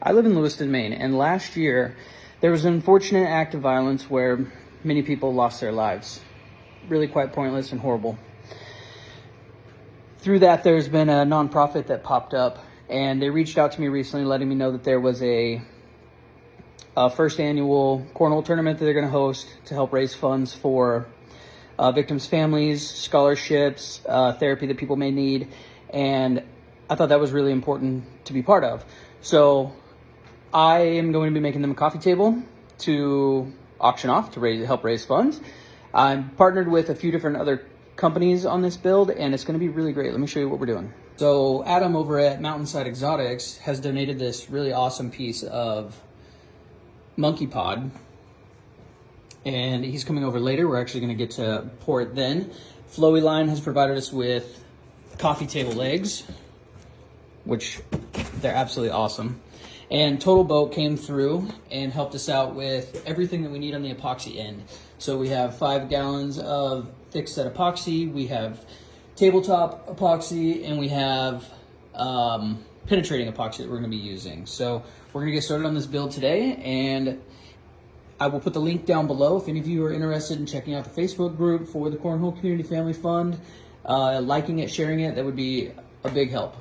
I live in Lewiston, Maine, and last year there was an unfortunate act of violence where many people lost their lives. Really quite pointless and horrible. Through that, there's been a nonprofit that popped up, and they reached out to me recently letting me know that there was a first annual cornhole tournament that they're going to host to help raise funds for victims' families, scholarships, therapy that people may need, and I thought that was really important to be part of. So I am going to be making them a coffee table to auction off to help raise funds. I'm partnered with a few different other companies on this build, and it's going to be really great. Let me show you what we're doing. So Adam over at Mountainside Exotics has donated this really awesome piece of monkey pod, and he's coming over later. We're actually going to get to pour it then. Flowyline has provided us with coffee table legs, which they're absolutely awesome. And Total Boat came through and helped us out with everything that we need on the epoxy end. So we have 5 gallons of thick set epoxy, we have tabletop epoxy, and we have penetrating epoxy that we're going to be using. So we're going to get started on this build today, and I will put the link down below if any of you are interested in checking out the Facebook group for the Cornhole Community Family Fund, liking it, sharing it. That would be a big help.